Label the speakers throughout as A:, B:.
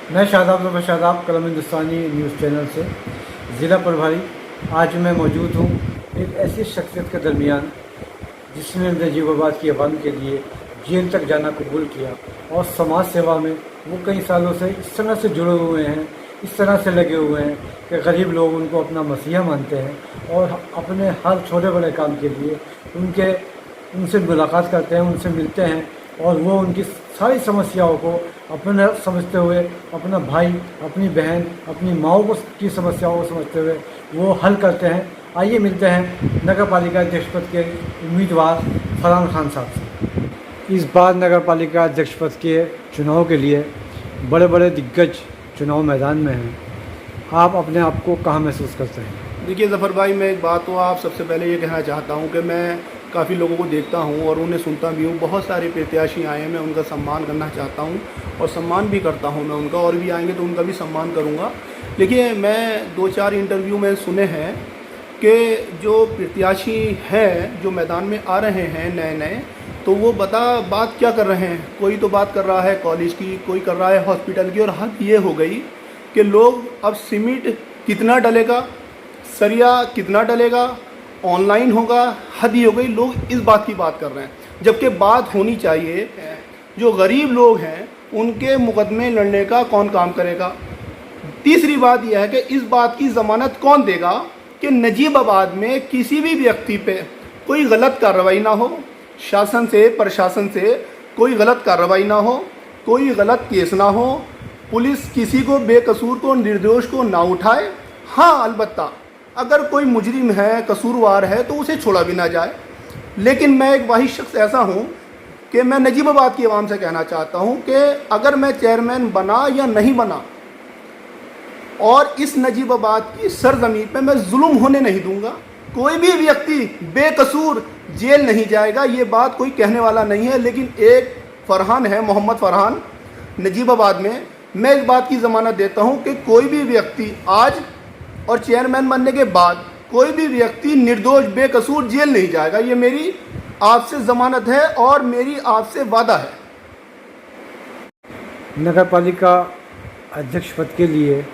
A: मैं शादाब ज़फ़र शादाब कलम हिंदुस्तानी news channel से ज़िला प्रभारी। आज मैं मौजूद हूँ एक ऐसी शख्सियत के दरमियान जिसने नजीबाबाद की आवाम के लिए जेल तक जाना कबूल किया और समाज सेवा में वो कई सालों से इस तरह से जुड़े हुए हैं, इस तरह से लगे हुए हैं कि गरीब लोग उनको अपना मसीहा मानते हैं और अपने हर छोटे बड़े काम के लिए उनसे मुलाकात करते हैं, उनसे मिलते हैं और वो उनकी सारी समस्याओं को अपना समझते हुए, अपना भाई, अपनी बहन, अपनी माओ की समस्याओं को समझते हुए वो हल करते हैं। आइए मिलते हैं नगर पालिका अध्यक्ष पद के उम्मीदवार फरहान खान साहब से। इस बार नगर पालिका अध्यक्ष पद के चुनाव के लिए बड़े बड़े दिग्गज चुनाव मैदान में हैं। आप अपने आप को कहाँ महसूस करते हैं?
B: देखिए ज़फ़र भाई, मैं एक बात तो आप सबसे पहले ये कहना चाहता हूँ कि मैं काफ़ी लोगों को देखता हूँ और उन्हें सुनता भी हूँ। बहुत सारे प्रत्याशी आए हैं, मैं उनका सम्मान करना चाहता हूँ और सम्मान भी करता हूँ मैं उनका, और भी आएंगे तो उनका भी सम्मान करूँगा। देखिए, मैं 2-4 इंटरव्यू में सुने हैं कि जो प्रत्याशी हैं जो मैदान में आ रहे हैं नए नए, तो वो बात क्या कर रहे हैं। कोई तो बात कर रहा है कॉलेज की, कोई कर रहा है हॉस्पिटल की, और हद ये हो गई कि लोग अब सीमेंट कितना डलेगा, सरिया कितना डलेगा, ऑनलाइन होगा, हद ही हो गई। लोग इस बात की बात कर रहे हैं, जबकि बात होनी चाहिए जो गरीब लोग हैं उनके मुकदमे लड़ने का कौन काम करेगा। तीसरी बात यह है कि इस बात की ज़मानत कौन देगा कि नजीबाबाद में किसी भी व्यक्ति पे कोई गलत कार्रवाई ना हो, शासन से प्रशासन से कोई गलत कार्रवाई ना हो, कोई गलत केस ना हो, पुलिस किसी को बेकसूर को, निर्दोष को ना उठाए। हाँ, अलबत्ता अगर कोई मुजरिम है, कसूरवार है, तो उसे छोड़ा भी ना जाए। लेकिन मैं एक वाहिद शख्स ऐसा हूँ कि मैं नजीबाबाद की आवाम से कहना चाहता हूँ कि अगर मैं चेयरमैन बना या नहीं बना, और इस नजीबाबाद की सरजमीन पे मैं जुल्म होने नहीं दूंगा। कोई भी व्यक्ति बेकसूर जेल नहीं जाएगा, ये बात कोई कहने वाला नहीं है। लेकिन एक फरहान है, मोहम्मद फरहान, नजीबाबाद में मैं इस बात की ज़मानत देता हूँ कि कोई भी व्यक्ति आज और चेयरमैन बनने के बाद कोई भी व्यक्ति निर्दोष बेकसूर जेल नहीं जाएगा। ये मेरी आपसे ज़मानत है और मेरी आपसे वादा है।
A: नगर पालिका अध्यक्ष पद के लिए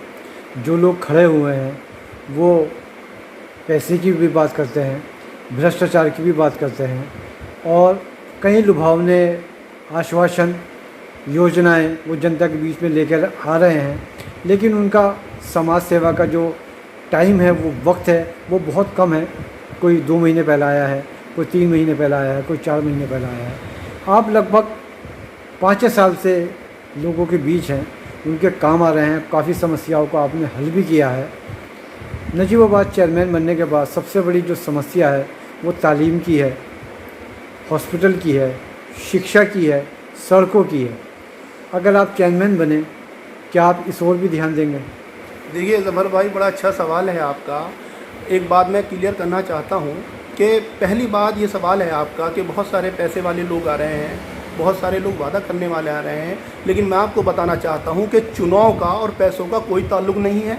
A: जो लोग खड़े हुए हैं वो पैसे की भी बात करते हैं, भ्रष्टाचार की भी बात करते हैं और कई लुभावने आश्वासन योजनाएं वो जनता के बीच में लेकर आ रहे हैं। लेकिन उनका समाज सेवा का जो टाइम है, वो वक्त है, वो बहुत कम है। कोई 2 महीने पहले आया है, कोई 3 महीने पहले आया है, कोई 4 महीने पहले आया है। आप लगभग 5-6 साल से लोगों के बीच हैं, उनके काम आ रहे हैं, काफ़ी समस्याओं को आपने हल भी किया है। नजीबाबाद चेयरमैन बनने के बाद सबसे बड़ी जो समस्या है वो तालीम की है, हॉस्पिटल की है, शिक्षा की है, सड़कों की है। अगर आप चेयरमैन बने, क्या आप इस ओर भी ध्यान देंगे?
B: देखिए ज़फ़र भाई, बड़ा अच्छा सवाल है आपका। एक बात मैं क्लियर करना चाहता हूँ कि पहली बात ये सवाल है आपका कि बहुत सारे पैसे वाले लोग आ रहे हैं, बहुत सारे लोग वादा करने वाले आ रहे हैं। लेकिन मैं आपको बताना चाहता हूँ कि चुनाव का और पैसों का कोई ताल्लुक़ नहीं है,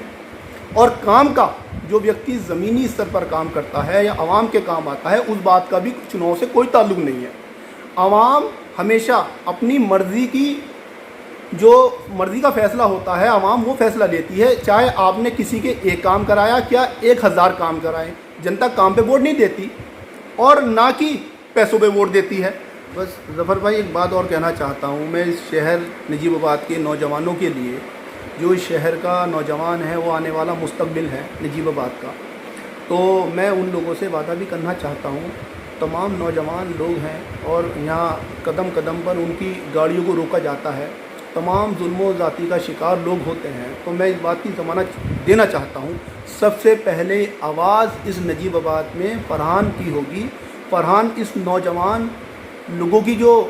B: और काम का जो व्यक्ति ज़मीनी स्तर पर काम करता है या आवाम के काम आता है, उस बात का भी चुनाव से कोई ताल्लुक़ नहीं है। आवाम हमेशा अपनी जो मर्ज़ी का फ़ैसला होता है, आवाम वो फ़ैसला लेती है। चाहे आपने किसी के एक काम कराया, क्या 1000 काम कराए, जनता काम पे वोट नहीं देती और ना कि पैसों पे वोट देती है। बस ज़फ़र भाई, एक बात और कहना चाहता हूँ मैं इस शहर नजीबाबाद के नौजवानों के लिए। जो इस शहर का नौजवान है वो आने वाला मुस्तकबिल है नजीबाबाद का। तो मैं उन लोगों से वादा भी करना चाहता हूँ, तमाम नौजवान लोग हैं और यहाँ कदम कदम पर उनकी गाड़ियों को रोका जाता है, तमाम जुल्मों ज़ाती का शिकार लोग होते हैं। तो मैं इस बात की ज़मानत देना चाहता हूँ, सबसे पहले आवाज़ इस नजीबाबाद में फरहान की होगी। फरहान इस नौजवान लोगों की जो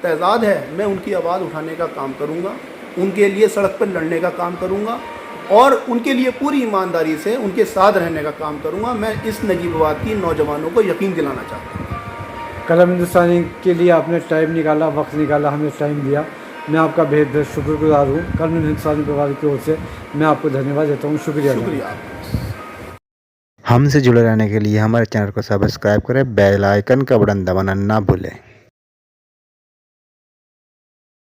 B: तादाद है, मैं उनकी आवाज़ उठाने का काम करूँगा, उनके लिए सड़क पर लड़ने का काम करूँगा और उनके लिए पूरी ईमानदारी से उनके साथ रहने का काम करूँगा। मैं इस नजीबाबाद की नौजवानों को यकीन दिलाना चाहता हूँ।
A: कलम हिंदुस्तानी के लिए आपने टाइम निकाला, वक्त निकाला, हमें टाइम दिया, मैं आपका बेहद बेहद शुक्रगुजार हूँ। कलम हिंदुस्तानी परिवार की ओर से मैं आपको धन्यवाद देता हूँ। शुक्रिया।
C: हमसे जुड़े रहने के लिए हमारे चैनल को सब्सक्राइब करें, बेल आइकन का बटन दबाना ना भूलें।